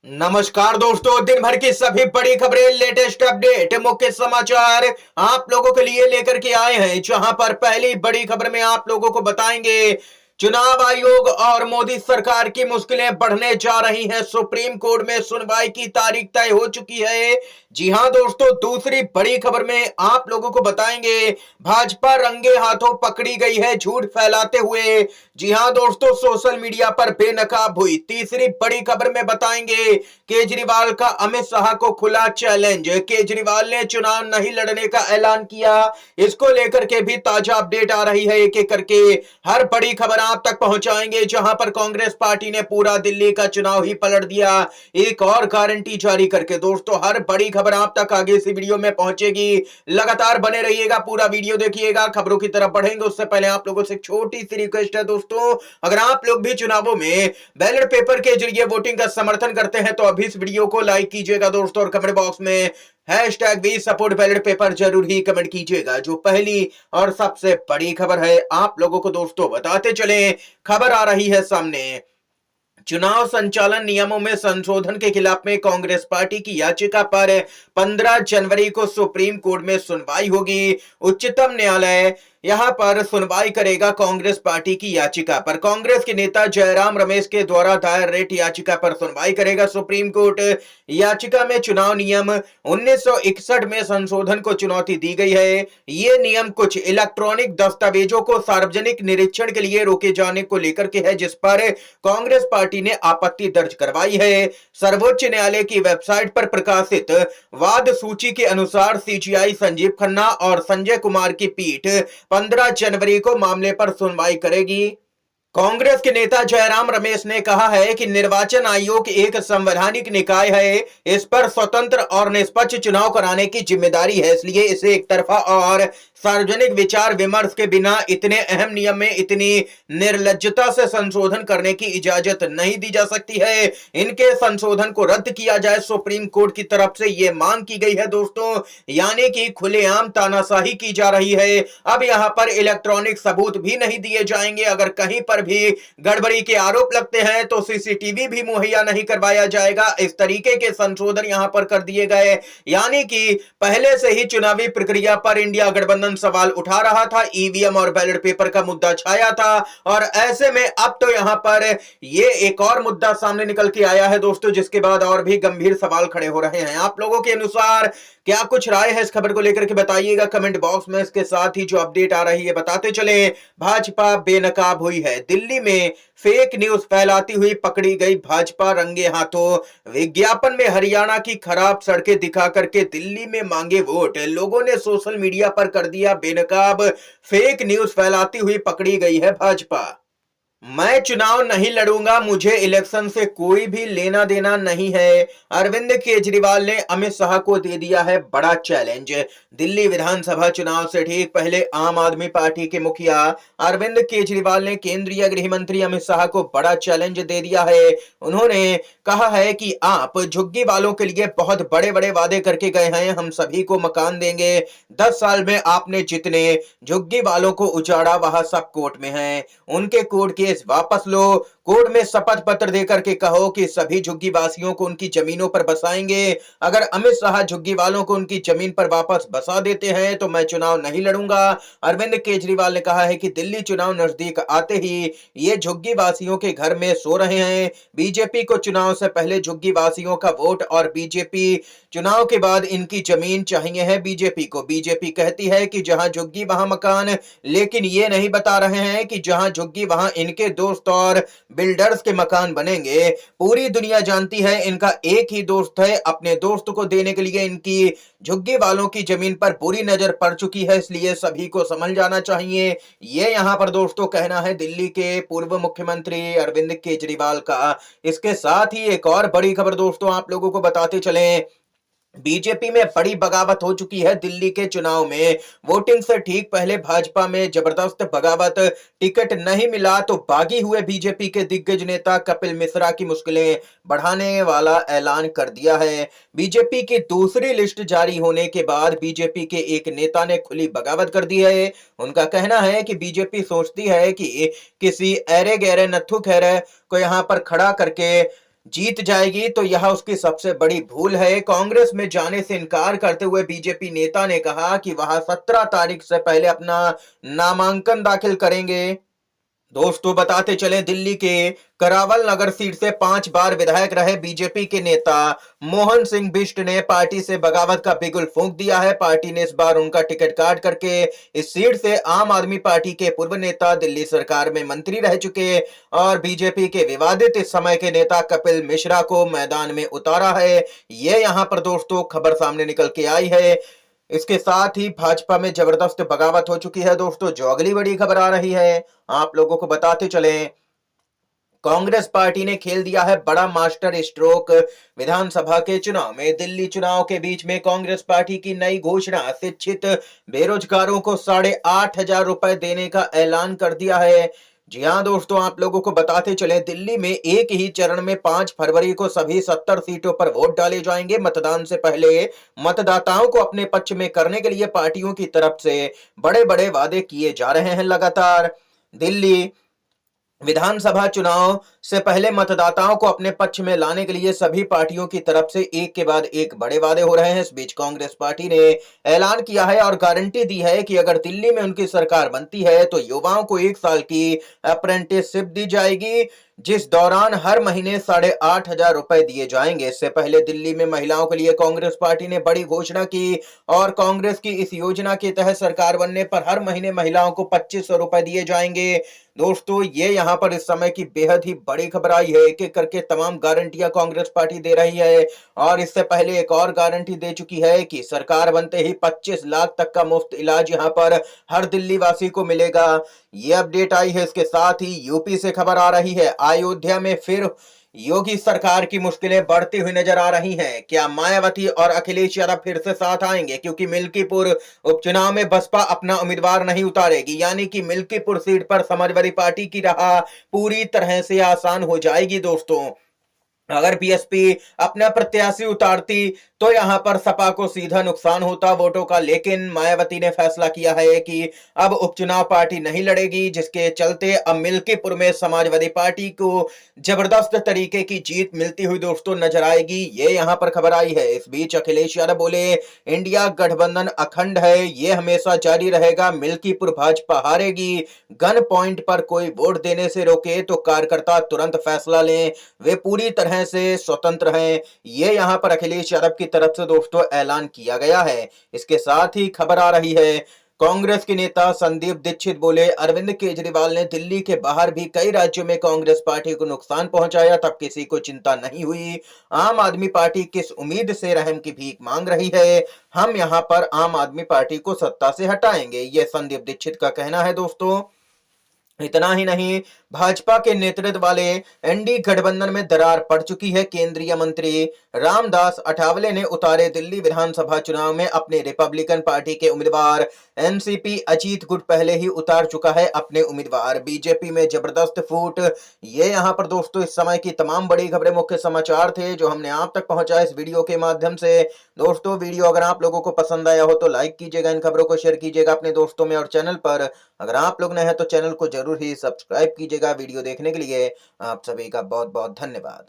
नमस्कार दोस्तों, दिन भर की सभी बड़ी खबरें, लेटेस्ट अपडेट, मुख्य समाचार आप लोगों के लिए लेकर के आए हैं। जहां पर पहली बड़ी खबर में आप लोगों को बताएंगे, चुनाव आयोग और मोदी सरकार की मुश्किलें बढ़ने जा रही हैं। सुप्रीम कोर्ट में सुनवाई की तारीख तय हो चुकी है। जी हां दोस्तों, दूसरी बड़ी खबर में आप लोगों को बताएंगे, भाजपा रंगे हाथों पकड़ी गई है झूठ फैलाते हुए। जी हां दोस्तों, सोशल मीडिया पर बेनकाब हुई। तीसरी बड़ी खबर में बताएंगे, केजरीवाल का अमित शाह को खुला चैलेंज। केजरीवाल ने चुनाव नहीं लड़ने का ऐलान किया। इसको लेकर के भी ताजा अपडेट आ रही है। एक एक करके हर बड़ी खबर आप तक पहुंचाएंगे। जहां पर कांग्रेस पार्टी ने पूरा दिल्ली का चुनाव ही पलट दिया, एक और गारंटी जारी करके। दोस्तों, हर बड़ी खबर आप तक आगे इसी वीडियो में पहुंचेगी। लगातार बने रहिएगा, पूरा वीडियो देखिएगा। खबरों की तरफ बढ़ेंगे उससे पहले आप लोगों से एक छोटी सी रिक्वेस्ट है दोस्तों, अगर आप लोग भी चुनावों में बैलेट पेपर के जरिए वोटिंग का समर्थन करते हैं तो अभी इस वीडियो को लाइक कीजिएगा दोस्तों, और कमेंट बॉक्स में hashtag we support ballot paper जरूर ही कमेंट कीजिएगा। जो पहली और सबसे बड़ी खबर है आप लोगों को दोस्तों बताते चले, खबर आ रही है सामने। चुनाव संचालन नियमों में संशोधन के खिलाफ में कांग्रेस पार्टी की याचिका पर 15 जनवरी को सुप्रीम कोर्ट में सुनवाई होगी। उच्चतम न्यायालय यहां पर सुनवाई करेगा कांग्रेस पार्टी की याचिका पर। कांग्रेस के नेता जयराम रमेश के द्वारा दायर रेट याचिका पर सुनवाई करेगा सुप्रीम कोर्ट। याचिका में चुनाव नियम 1961 में संशोधन को चुनौती दी गई है। ये नियम कुछ इलेक्ट्रॉनिक दस्तावेजों को सार्वजनिक निरीक्षण के लिए रोके जाने को लेकर के है, जिस पर कांग्रेस पार्टी ने आपत्ति दर्ज करवाई है। सर्वोच्च न्यायालय की वेबसाइट पर प्रकाशित वाद सूची के अनुसार सीजीआई संजीव खन्ना और संजय कुमार की पीठ 15 जनवरी को मामले पर सुनवाई करेगी। कांग्रेस के नेता जयराम रमेश ने कहा है कि निर्वाचन आयोग एक संवैधानिक निकाय है, इस पर स्वतंत्र और निष्पक्ष चुनाव कराने की जिम्मेदारी है, इसलिए इसे एक तरफा और सार्वजनिक विचार विमर्श के बिना इतने अहम नियम में इतनी निर्लज्जता से संशोधन करने की इजाजत नहीं दी जा सकती है। इनके संशोधन को रद्द किया जाए, सुप्रीम कोर्ट की तरफ से यह मांग की गई है दोस्तों। यानी कि खुलेआम तानाशाही की जा रही है। अब यहां पर इलेक्ट्रॉनिक सबूत भी नहीं दिए जाएंगे। अगर कहीं पर भी गड़बड़ी के आरोप लगते हैं तो सीसीटीवी भी मुहैया नहीं करवाया जाएगा। इस तरीके के संशोधन यहां पर कर दिए गए। यानी कि पहले से ही चुनावी प्रक्रिया पर इंडिया गठबंधन सवाल उठा रहा था, ईवीएम और बैलेट पेपर का मुद्दा छाया था, और ऐसे में अब तो यहां पर ये एक और मुद्दा सामने निकल के आया है दोस्तों, जिसके बाद और भी गंभीर सवाल खड़े हो रहे हैं। आप लोगों के अनुसार क्या कुछ राय है इस खबर को लेकर के बताइएगा कमेंट बॉक्स में। इसके साथ ही जो अपडेट आ रही है बताते चले, भाजपा बेनकाब हुई है। दिल्ली में फेक न्यूज फैलाती हुई पकड़ी गई भाजपा रंगे हाथों। विज्ञापन में हरियाणा की खराब सड़कें दिखा करके दिल्ली में मांगे वोट। लोगों ने सोशल मीडिया पर कर दिया बेनकाब। फेक न्यूज फैलाती हुई पकड़ी गई है भाजपा। मैं चुनाव नहीं लड़ूंगा, मुझे इलेक्शन से कोई भी लेना देना नहीं है। अरविंद केजरीवाल ने अमित शाह को दे दिया है बड़ा चैलेंज। दिल्ली विधानसभा चुनाव से ठीक पहले आम आदमी पार्टी के मुखिया अरविंद केजरीवाल ने केंद्रीय गृह मंत्री अमित शाह को बड़ा चैलेंज दे दिया है। उन्होंने कहा है कि आप झुग्गी वालों के लिए बहुत बड़े बड़े वादे करके गए हैं, हम सभी को मकान देंगे। 10 साल में आपने जितने झुग्गी वालों को उजाड़ा वह सब कोर्ट में है, उनके कोर्ट के केस वापस लो। कोर्ट में शपथ पत्र देकर के कहो कि सभी झुग्गी वासियों को उनकी जमीनों पर बसाएंगे। अगर अमित शाह झुग्गी वालों को उनकी जमीन पर वापस बसा देते हैं तो मैं चुनाव नहीं लड़ूंगा। अरविंद केजरीवाल ने कहा है कि दिल्ली चुनाव नजदीक आते ही ये झुग्गी वासियों के घर में सो रहे हैं। बीजेपी को चुनाव से पहले झुग्गी वासियों का वोट और बीजेपी चुनाव के बाद इनकी जमीन चाहिए है बीजेपी को। बीजेपी कहती है कि जहां झुग्गी वहां मकान, लेकिन ये नहीं बता रहे हैं कि जहां झुग्गी वहां इनके दोस्त और बिल्डर्स के मकान बनेंगे। पूरी दुनिया जानती है इनका एक ही दोस्त है, अपने दोस्त को देने के लिए इनकी झुग्गी वालों की जमीन पर पूरी नजर पड़ चुकी है, इसलिए सभी को समझ जाना चाहिए। ये यहां पर दोस्तों कहना है दिल्ली के पूर्व मुख्यमंत्री अरविंद केजरीवाल का। इसके साथ ही एक और बड़ी खबर दोस्तों आप लोगों को बताते चलें, बीजेपी में बड़ी बगावत हो चुकी है। दिल्ली के चुनाव में वोटिंग से ठीक पहले भाजपा में जबरदस्त बगावत। टिकट नहीं मिला तो बागी हुए बीजेपी के दिग्गज नेता कपिल मिश्रा की मुश्किलें बढ़ाने वाला ऐलान कर दिया है। बीजेपी की दूसरी लिस्ट जारी होने के बाद बीजेपी के एक नेता ने खुली बगावत कर दी है। उनका कहना है कि बीजेपी सोचती है कि किसी ऐरे गहरे नत्थु खैरे को यहां पर खड़ा करके जीत जाएगी तो यह उसकी सबसे बड़ी भूल है। कांग्रेस में जाने से इनकार करते हुए बीजेपी नेता ने कहा कि वह 17 तारीख से पहले अपना नामांकन दाखिल करेंगे। दोस्तों बताते चले, दिल्ली के करावल नगर सीट से 5 बार विधायक रहे बीजेपी के नेता मोहन सिंह बिष्ट ने पार्टी से बगावत का बिगुल फूंक दिया है। पार्टी ने इस बार उनका टिकट काट करके इस सीट से आम आदमी पार्टी के पूर्व नेता, दिल्ली सरकार में मंत्री रह चुके और बीजेपी के विवादित इस समय के नेता कपिल मिश्रा को मैदान में उतारा है। ये यहां पर दोस्तों खबर सामने निकल के आई है। इसके साथ ही भाजपा में जबरदस्त बगावत हो चुकी है दोस्तों। जो अगली बड़ी खबर आ रही है आप लोगों को बताते चलें, कांग्रेस पार्टी ने खेल दिया है बड़ा मास्टर स्ट्रोक। विधानसभा के चुनाव में दिल्ली चुनाव के बीच में कांग्रेस पार्टी की नई घोषणा, शिक्षित बेरोजगारों को 8,500 रुपए देने का ऐलान कर दिया है। जी हां दोस्तों, आप लोगों को बताते चले, दिल्ली में एक ही चरण में 5 फरवरी को सभी 70 सीटों पर वोट डाले जाएंगे। मतदान से पहले मतदाताओं को अपने पक्ष में करने के लिए पार्टियों की तरफ से बड़े बड़े वादे किए जा रहे हैं। लगातार दिल्ली विधानसभा चुनाव से पहले मतदाताओं को अपने पक्ष में लाने के लिए सभी पार्टियों की तरफ से एक के बाद एक बड़े वादे हो रहे हैं। इस बीच कांग्रेस पार्टी ने ऐलान किया है और गारंटी दी है कि अगर दिल्ली में उनकी सरकार बनती है तो युवाओं को 1 साल की अप्रेंटिसशिप दी जाएगी, जिस दौरान हर महीने 8,500 रुपए दिए जाएंगे। इससे पहले दिल्ली में महिलाओं के लिए कांग्रेस पार्टी ने बड़ी घोषणा की और कांग्रेस की इस योजना के तहत सरकार बनने पर हर महीने महिलाओं को 2,500 रुपए दिए जाएंगे। दोस्तों ये यहाँ पर इस समय की बेहद ही बड़ी खबर आई है। एक एक करके तमाम गारंटियां कांग्रेस पार्टी दे रही है और इससे पहले एक और गारंटी दे चुकी है कि सरकार बनते ही 25 लाख तक का मुफ्त इलाज यहाँ पर हर दिल्ली वासी को मिलेगा। ये अपडेट आई है। इसके साथ ही यूपी से खबर आ रही है, अयोध्या में फिर योगी सरकार की मुश्किलें बढ़ती हुई नजर आ रही हैं। क्या मायावती और अखिलेश यादव फिर से साथ आएंगे? क्योंकि मिल्कीपुर उपचुनाव में बसपा अपना उम्मीदवार नहीं उतारेगी, यानी कि मिल्कीपुर सीट पर समाजवादी पार्टी की राह पूरी तरह से आसान हो जाएगी दोस्तों। अगर बीएसपी अपना प्रत्याशी उतारती तो यहां पर सपा को सीधा नुकसान होता वोटों का, लेकिन मायावती ने फैसला किया है कि अब उपचुनाव पार्टी नहीं लड़ेगी, जिसके चलते अब मिल्कीपुर में समाजवादी पार्टी को जबरदस्त तरीके की जीत मिलती हुई दोस्तों नजर आएगी। ये यहां पर खबर आई है। इस बीच अखिलेश यादव बोले, इंडिया गठबंधन अखंड है, ये हमेशा जारी रहेगा। मिल्कीपुर भाजपा हारेगी, गन पॉइंट पर कोई वोट देने से रोके तो कार्यकर्ता तुरंत फैसला लें, वे पूरी तरह से स्वतंत्र हैं। ये यहां पर अखिलेश यादव की तरफ से दोस्तों ऐलान किया गया है। इसके साथ ही खबर आ रही है, कांग्रेस के नेता संदीप दीक्षित बोले, अरविंद केजरीवाल ने दिल्ली के बाहर भी कई राज्यों में कांग्रेस पार्टी को नुकसान पहुंचाया, तब किसी को चिंता नहीं हुई। आम आदमी पार्टी किस उम्मीद से रहम की भीख मांग रही है, हम यहां पर आम आदमी पार्टी को सत्ता से हटाएंगे, यह संदीप दीक्षित का कहना है दोस्तों। इतना ही नहीं, भाजपा के नेतृत्व वाले एनडी गठबंधन में दरार पड़ चुकी है। केंद्रीय मंत्री रामदास अठावले ने उतारे दिल्ली विधानसभा चुनाव में अपने रिपब्लिकन पार्टी के उम्मीदवार। एनसीपी अजीत गुट पहले ही उतार चुका है अपने उम्मीदवार। बीजेपी में जबरदस्त फूट। ये यहाँ पर दोस्तों इस समय की तमाम बड़ी खबरें, मुख्य समाचार थे जो हमने आप तक पहुंचाए इस वीडियो के माध्यम से। दोस्तों वीडियो अगर आप लोगों को पसंद आया हो तो लाइक कीजिएगा, इन खबरों को शेयर कीजिएगा अपने दोस्तों में, और चैनल पर अगर आप लोग नए हैं तो चैनल को जरूर ही सब्सक्राइब कीजिएगा। वीडियो देखने के लिए आप सभी का बहुत बहुत धन्यवाद।